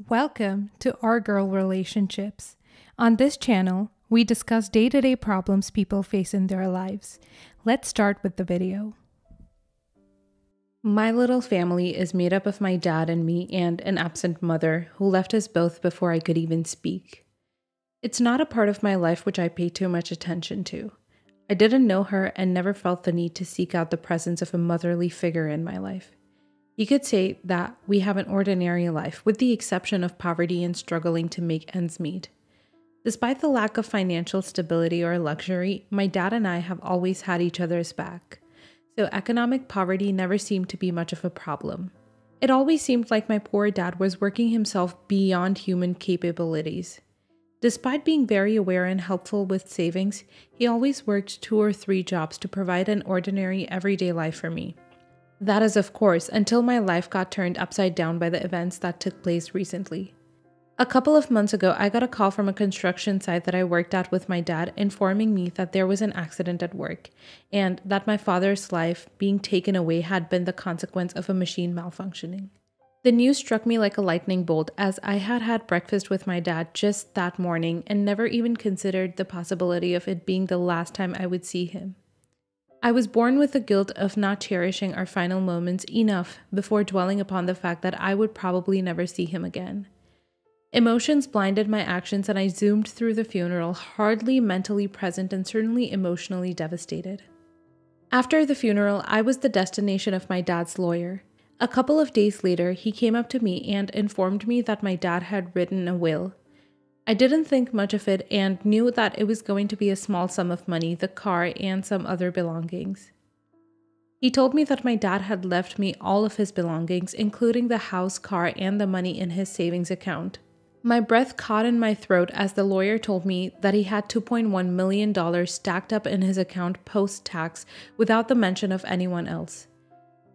Welcome to Our Girl Relationships. On this channel, we discuss day-to-day problems people face in their lives. Let's start with the video. My little family is made up of my dad and me and an absent mother who left us both before I could even speak. It's not a part of my life which I pay too much attention to. I didn't know her and never felt the need to seek out the presence of a motherly figure in my life. You could say that we have an ordinary life, with the exception of poverty and struggling to make ends meet. Despite the lack of financial stability or luxury, my dad and I have always had each other's back. So economic poverty never seemed to be much of a problem. It always seemed like my poor dad was working himself beyond human capabilities. Despite being very aware and helpful with savings, he always worked 2 or 3 jobs to provide an ordinary everyday life for me. That is, of course, until my life got turned upside down by the events that took place recently. A couple of months ago, I got a call from a construction site that I worked at with my dad informing me that there was an accident at work, and that my father's life being taken away had been the consequence of a machine malfunctioning. The news struck me like a lightning bolt as I had had breakfast with my dad just that morning and never even considered the possibility of it being the last time I would see him. I was born with the guilt of not cherishing our final moments enough before dwelling upon the fact that I would probably never see him again. Emotions blinded my actions and I zoomed through the funeral, hardly mentally present and certainly emotionally devastated. After the funeral, I was the destination of my dad's lawyer. A couple of days later, he came up to me and informed me that my dad had written a will. I didn't think much of it and knew that it was going to be a small sum of money, the car, and some other belongings. He told me that my dad had left me all of his belongings, including the house, car, and the money in his savings account. My breath caught in my throat as the lawyer told me that he had $2.1 million stacked up in his account post-tax without the mention of anyone else.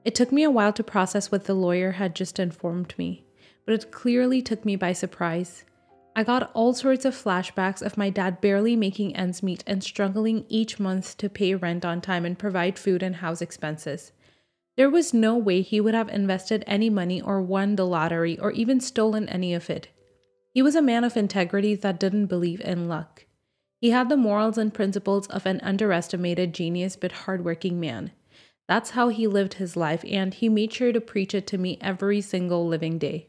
It took me a while to process what the lawyer had just informed me, but it clearly took me by surprise. I got all sorts of flashbacks of my dad barely making ends meet and struggling each month to pay rent on time and provide food and house expenses. There was no way he would have invested any money or won the lottery or even stolen any of it. He was a man of integrity that didn't believe in luck. He had the morals and principles of an underestimated genius but hardworking man. That's how he lived his life, and he made sure to preach it to me every single living day.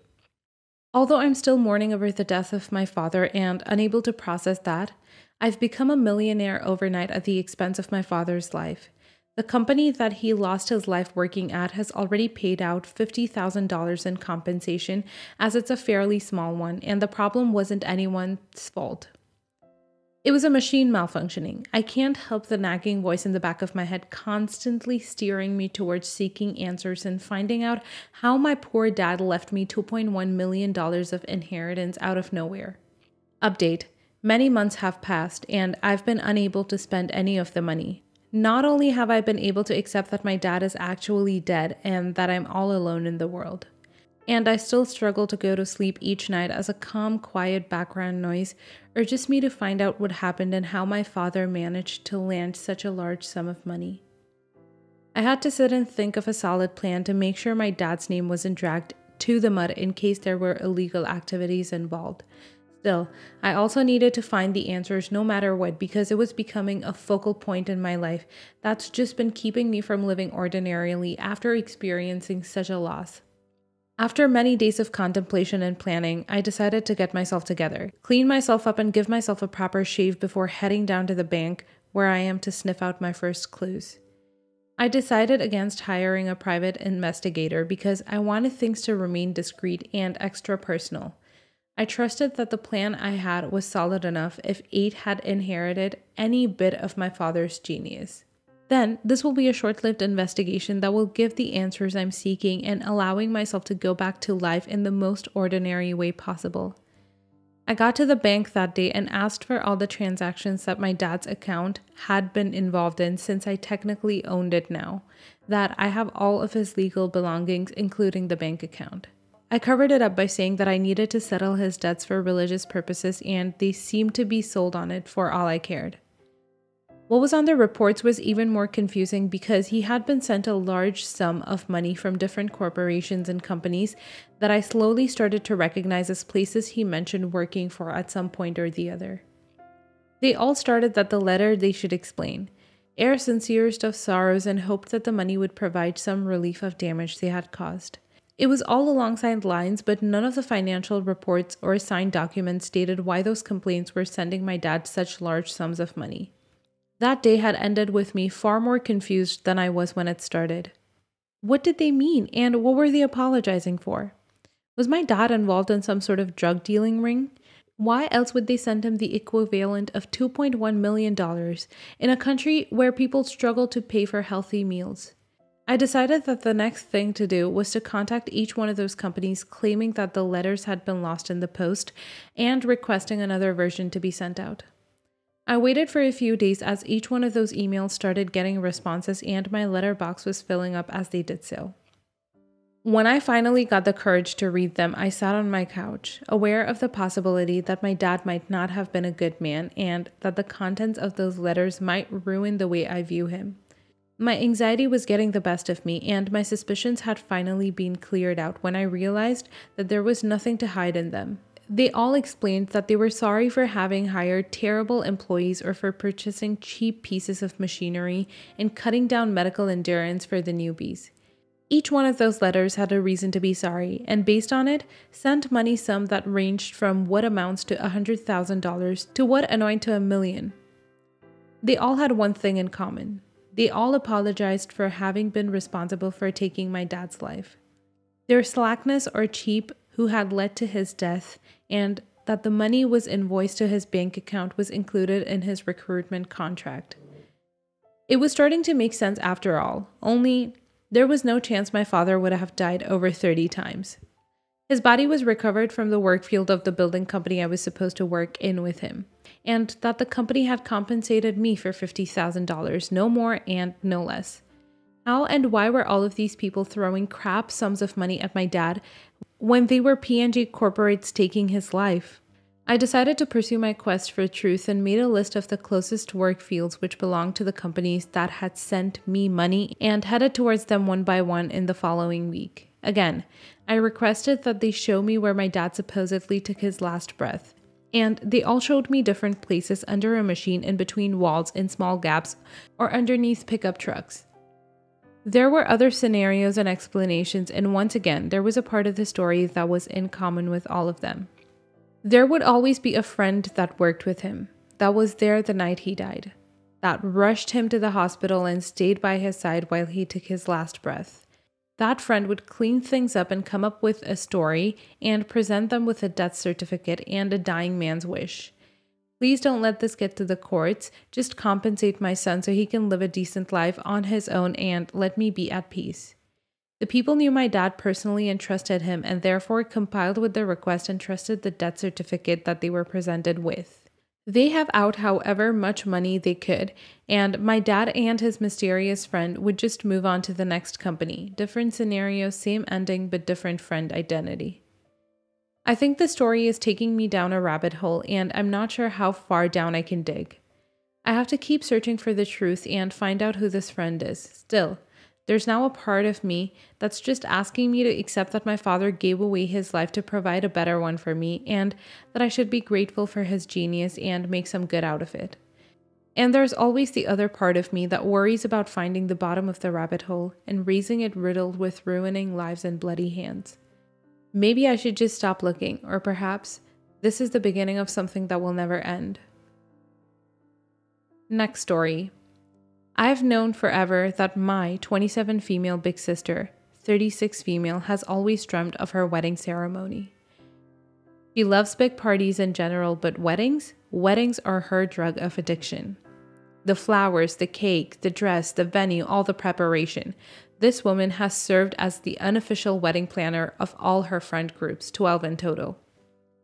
Although I'm still mourning over the death of my father and unable to process that, I've become a millionaire overnight at the expense of my father's life. The company that he lost his life working at has already paid out $50,000 in compensation, as it's a fairly small one, and the problem wasn't anyone's fault. It was a machine malfunctioning. I can't help the nagging voice in the back of my head constantly steering me towards seeking answers and finding out how my poor dad left me $2.1 million of inheritance out of nowhere. Update: many months have passed and I've been unable to spend any of the money. Not only have I been able to accept that my dad is actually dead and that I'm all alone in the world, and I still struggle to go to sleep each night as a calm, quiet background noise urges me to find out what happened and how my father managed to land such a large sum of money. I had to sit and think of a solid plan to make sure my dad's name wasn't dragged to the mud in case there were illegal activities involved. Still, I also needed to find the answers no matter what because it was becoming a focal point in my life that's just been keeping me from living ordinarily after experiencing such a loss. After many days of contemplation and planning, I decided to get myself together, clean myself up and give myself a proper shave before heading down to the bank where I am to sniff out my first clues. I decided against hiring a private investigator because I wanted things to remain discreet and extra personal. I trusted that the plan I had was solid enough if 8 had inherited any bit of my father's genius. Then, this will be a short-lived investigation that will give the answers I'm seeking and allowing myself to go back to life in the most ordinary way possible. I got to the bank that day and asked for all the transactions that my dad's account had been involved in since I technically owned it now, that I have all of his legal belongings, including the bank account. I covered it up by saying that I needed to settle his debts for religious purposes and they seemed to be sold on it for all I cared. What was on the reports was even more confusing because he had been sent a large sum of money from different corporations and companies that I slowly started to recognize as places he mentioned working for at some point or the other. They all started that the letter they should explain, air sincerest of sorrows, and hoped that the money would provide some relief of damage they had caused. It was all along signed lines, but none of the financial reports or signed documents stated why those complaints were sending my dad such large sums of money. That day had ended with me far more confused than I was when it started. What did they mean, and what were they apologizing for? Was my dad involved in some sort of drug dealing ring? Why else would they send him the equivalent of $2.1 million in a country where people struggle to pay for healthy meals? I decided that the next thing to do was to contact each one of those companies claiming that the letters had been lost in the post and requesting another version to be sent out. I waited for a few days as each one of those emails started getting responses and my letterbox was filling up as they did so. When I finally got the courage to read them, I sat on my couch, aware of the possibility that my dad might not have been a good man and that the contents of those letters might ruin the way I view him. My anxiety was getting the best of me, and my suspicions had finally been cleared out when I realized that there was nothing to hide in them. They all explained that they were sorry for having hired terrible employees or for purchasing cheap pieces of machinery and cutting down medical endurance for the newbies. Each one of those letters had a reason to be sorry, and based on it, sent money sum that ranged from what amounts to $100,000 to what amounted to $1 million. They all had one thing in common. They all apologized for having been responsible for taking my dad's life. Their slackness or cheap who had led to his death, and that the money was invoiced to his bank account was included in his recruitment contract. It was starting to make sense after all, only there was no chance my father would have died over 30 times. His body was recovered from the work field of the building company I was supposed to work in with him, and that the company had compensated me for $50,000, no more and no less. How and why were all of these people throwing crap sums of money at my dad when they were P&G corporates taking his life? I decided to pursue my quest for truth and made a list of the closest work fields which belonged to the companies that had sent me money and headed towards them one by one in the following week. Again, I requested that they show me where my dad supposedly took his last breath. And they all showed me different places under a machine, in between walls, in small gaps, or underneath pickup trucks. There were other scenarios and explanations, and once again, there was a part of the story that was in common with all of them. There would always be a friend that worked with him, that was there the night he died, that rushed him to the hospital and stayed by his side while he took his last breath. That friend would clean things up and come up with a story and present them with a death certificate and a dying man's wish. Please don't let this get to the courts. Just compensate my son so he can live a decent life on his own and let me be at peace. The people knew my dad personally and trusted him, and therefore complied with the request and trusted the death certificate that they were presented with. They have out however much money they could, and my dad and his mysterious friend would just move on to the next company. Different scenario, same ending, but different friend identity. I think the story is taking me down a rabbit hole, and I'm not sure how far down I can dig. I have to keep searching for the truth and find out who this friend is. Still, there's now a part of me that's just asking me to accept that my father gave away his life to provide a better one for me, and that I should be grateful for his genius and make some good out of it. And there's always the other part of me that worries about finding the bottom of the rabbit hole and raising it riddled with ruining lives and bloody hands. Maybe I should just stop looking, or perhaps this is the beginning of something that will never end. Next story. I've known forever that my 27 female big sister, 36 female, has always dreamt of her wedding ceremony. She loves big parties in general, but weddings are her drug of addiction. The flowers, the cake, the dress, the venue, all the preparation. This woman has served as the unofficial wedding planner of all her friend groups, 12 in total.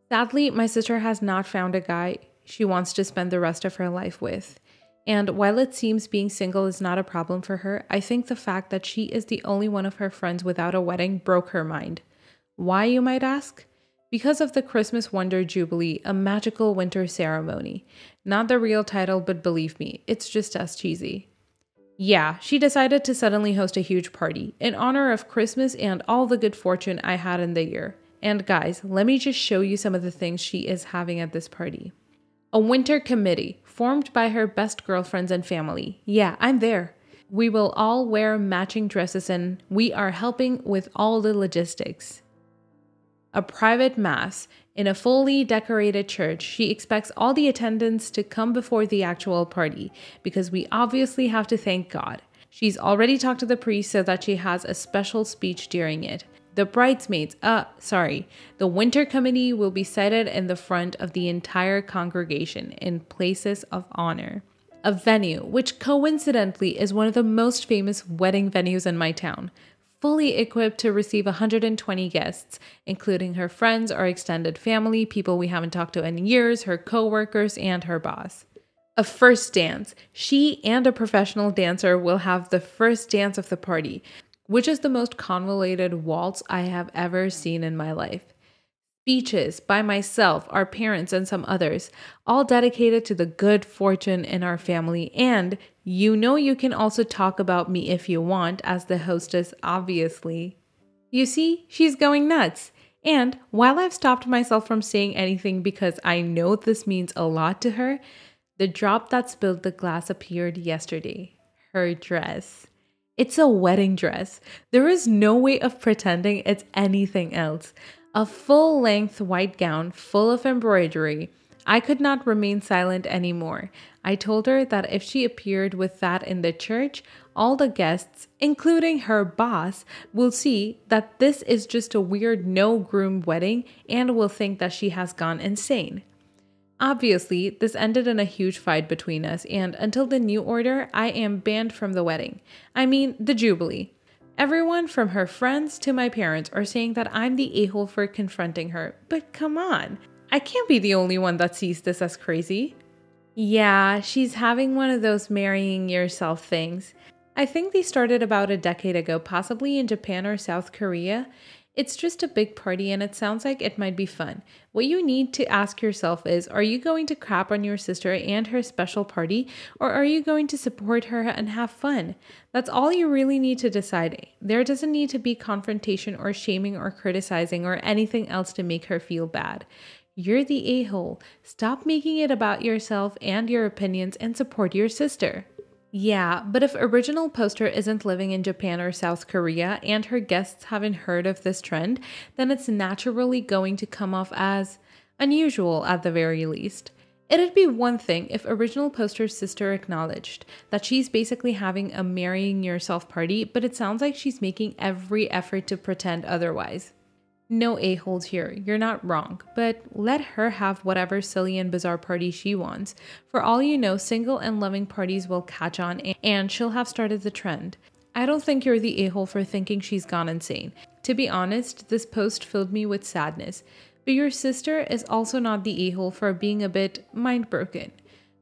Sadly, my sister has not found a guy she wants to spend the rest of her life with. And while it seems being single is not a problem for her, I think the fact that she is the only one of her friends without a wedding broke her mind. Why, you might ask? because of the Christmas Wonder Jubilee, a magical winter ceremony. Not the real title, but believe me, it's just as cheesy. Yeah, she decided to suddenly host a huge party in honor of Christmas and all the good fortune I had in the year. And guys, let me just show you some of the things she is having at this party. A winter committee formed by her best girlfriends and family. Yeah, I'm there. We will all wear matching dresses and we are helping with all the logistics. A private mass in a fully decorated church. She expects all the attendants to come before the actual party because we obviously have to thank God. She's already talked to the priest so that she has a special speech during it. The the winter committee will be seated in the front of the entire congregation in places of honor. A venue, which coincidentally is one of the most famous wedding venues in my town, fully equipped to receive 120 guests, including her friends or extended family, people we haven't talked to in years, her co-workers, and her boss. A first dance. She and a professional dancer will have the first dance of the party, which is the most convoluted waltz I have ever seen in my life. Speeches by myself, our parents, and some others, all dedicated to the good fortune in our family. And you can also talk about me if you want, as the hostess, obviously. You see, she's going nuts. And while I've stopped myself from saying anything because I know this means a lot to her, the drop that spilled the glass appeared yesterday. Her dress. It's a wedding dress. There is no way of pretending it's anything else. A full-length white gown full of embroidery. I could not remain silent anymore. I told her that if she appeared with that in the church, all the guests, including her boss, will see that this is just a weird no-groom wedding and will think that she has gone insane. Obviously, this ended in a huge fight between us, and until the new order, I am banned from the wedding. I mean, the Jubilee. Everyone from her friends to my parents are saying that I'm the a-hole for confronting her. But come on, I can't be the only one that sees this as crazy. Yeah, she's having one of those marrying yourself things. I think they started about a decade ago, possibly in Japan or South Korea. It's just a big party and it sounds like it might be fun. What you need to ask yourself is, are you going to crap on your sister and her special party, or are you going to support her and have fun? That's all you really need to decide. There doesn't need to be confrontation or shaming or criticizing or anything else to make her feel bad. You're the a-hole. Stop making it about yourself and your opinions and support your sister. Yeah, but if original poster isn't living in Japan or South Korea and her guests haven't heard of this trend, then it's naturally going to come off as unusual at the very least. It'd be one thing if original poster's sister acknowledged that she's basically having a marrying yourself party, but it sounds like she's making every effort to pretend otherwise. No a-holes here, you're not wrong, but let her have whatever silly and bizarre party she wants. For all you know, single and loving parties will catch on and she'll have started the trend. I don't think you're the a-hole for thinking she's gone insane. To be honest, this post filled me with sadness. But your sister is also not the a-hole for being a bit mind-broken.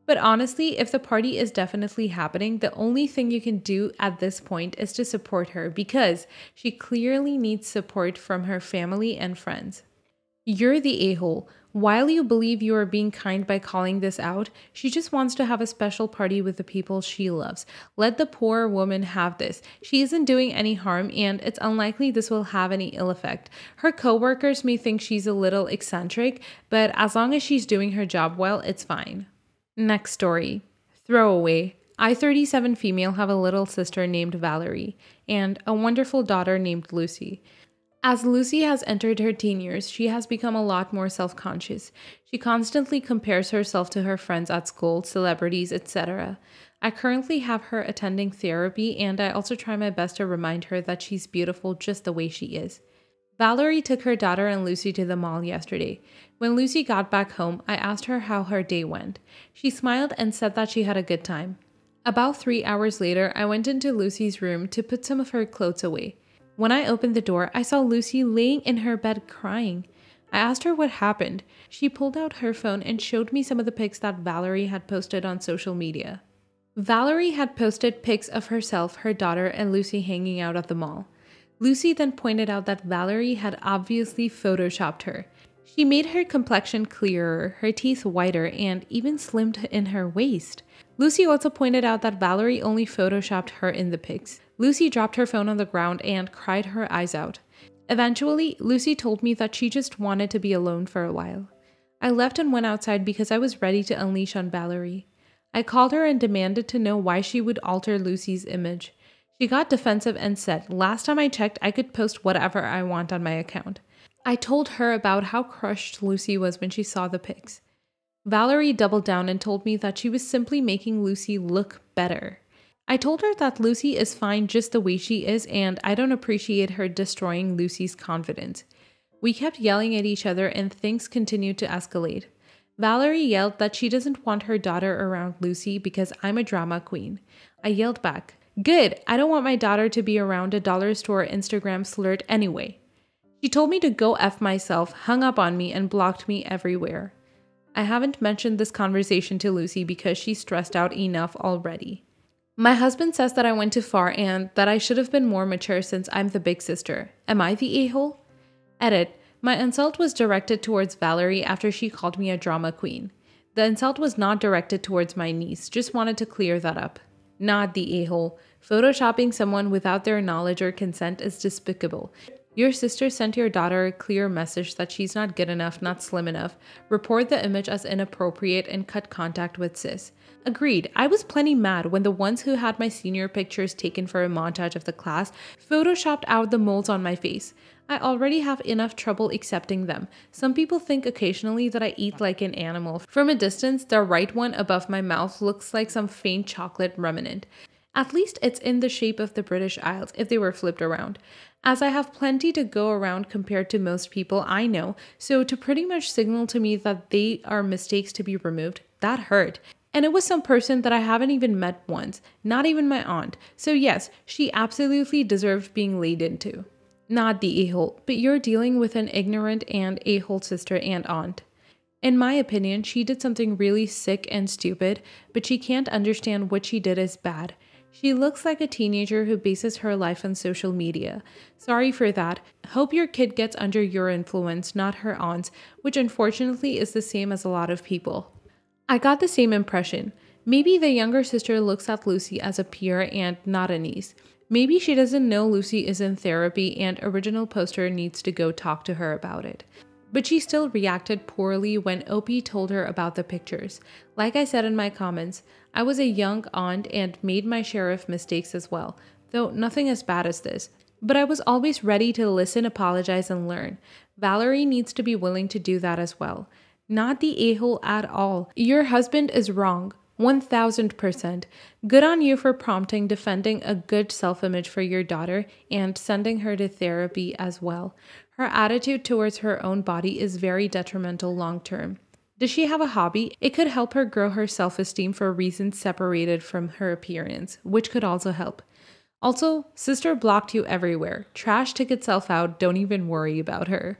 But honestly, if the party is definitely happening, the only thing you can do at this point is to support her because she clearly needs support from her family and friends. You're the a-hole. While you believe you are being kind by calling this out, she just wants to have a special party with the people she loves. Let the poor woman have this. She isn't doing any harm and it's unlikely this will have any ill effect. Her co-workers may think she's a little eccentric, but as long as she's doing her job well, it's fine. Next story. Throwaway. I, 37 female, have a little sister named Valerie and a wonderful daughter named Lucy. As Lucy has entered her teen years, she has become a lot more self-conscious. She constantly compares herself to her friends at school, celebrities, etc. I currently have her attending therapy and I also try my best to remind her that she's beautiful just the way she is. Valerie took her daughter and Lucy to the mall yesterday. When Lucy got back home, I asked her how her day went. She smiled and said that she had a good time. About 3 hours later, I went into Lucy's room to put some of her clothes away. When I opened the door, I saw Lucy laying in her bed crying. I asked her what happened. She pulled out her phone and showed me some of the pics that Valerie had posted on social media. Valerie had posted pics of herself, her daughter, and Lucy hanging out at the mall. Lucy then pointed out that Valerie had obviously photoshopped her. She made her complexion clearer, her teeth whiter, and even slimmed in her waist. Lucy also pointed out that Valerie only photoshopped her in the pics. Lucy dropped her phone on the ground and cried her eyes out. Eventually, Lucy told me that she just wanted to be alone for a while. I left and went outside because I was ready to unleash on Valerie. I called her and demanded to know why she would alter Lucy's image. She got defensive and said, "Last time I checked, I could post whatever I want on my account." I told her about how crushed Lucy was when she saw the pics. Valerie doubled down and told me that she was simply making Lucy look better. I told her that Lucy is fine just the way she is, and I don't appreciate her destroying Lucy's confidence. We kept yelling at each other and things continued to escalate. Valerie yelled that she doesn't want her daughter around Lucy because I'm a drama queen. I yelled back, "Good, I don't want my daughter to be around a dollar store Instagram flirt anyway." She told me to go F myself, hung up on me, and blocked me everywhere. I haven't mentioned this conversation to Lucy because she's stressed out enough already. My husband says that I went too far and that I should have been more mature since I'm the big sister. Am I the a-hole? Edit. My insult was directed towards Valerie after she called me a drama queen. The insult was not directed towards my niece, just wanted to clear that up. Not the a-hole. Photoshopping someone without their knowledge or consent is despicable. Your sister sent your daughter a clear message that she's not good enough, not slim enough. Report the image as inappropriate and cut contact with sis. Agreed, I was plenty mad when the ones who had my senior pictures taken for a montage of the class photoshopped out the moles on my face. I already have enough trouble accepting them. Some people think occasionally that I eat like an animal. From a distance, the right one above my mouth looks like some faint chocolate remnant. At least it's in the shape of the British Isles if they were flipped around. As I have plenty to go around compared to most people I know, so to pretty much signal to me that they are mistakes to be removed, that hurt. And it was some person that I haven't even met once, not even my aunt. So yes, she absolutely deserved being laid into. Not the a-hole, but you're dealing with an ignorant and a-hole sister and aunt. In my opinion, she did something really sick and stupid, but she can't understand what she did is bad. She looks like a teenager who bases her life on social media. Sorry for that. Hope your kid gets under your influence, not her aunt's, which unfortunately is the same as a lot of people. I got the same impression. Maybe the younger sister looks at Lucy as a peer and not a niece. Maybe she doesn't know Lucy is in therapy and original poster needs to go talk to her about it. But she still reacted poorly when Opie told her about the pictures. Like I said in my comments, I was a young aunt and made my share of mistakes as well, though nothing as bad as this. But I was always ready to listen, apologize, and learn. Valerie needs to be willing to do that as well. Not the a-hole at all. Your husband is wrong. 1000%. Good on you for prompting defending a good self-image for your daughter and sending her to therapy as well. Her attitude towards her own body is very detrimental long-term. Does she have a hobby? It could help her grow her self-esteem for reasons separated from her appearance, which could also help. Also, sister blocked you everywhere. Trash took itself out, don't even worry about her.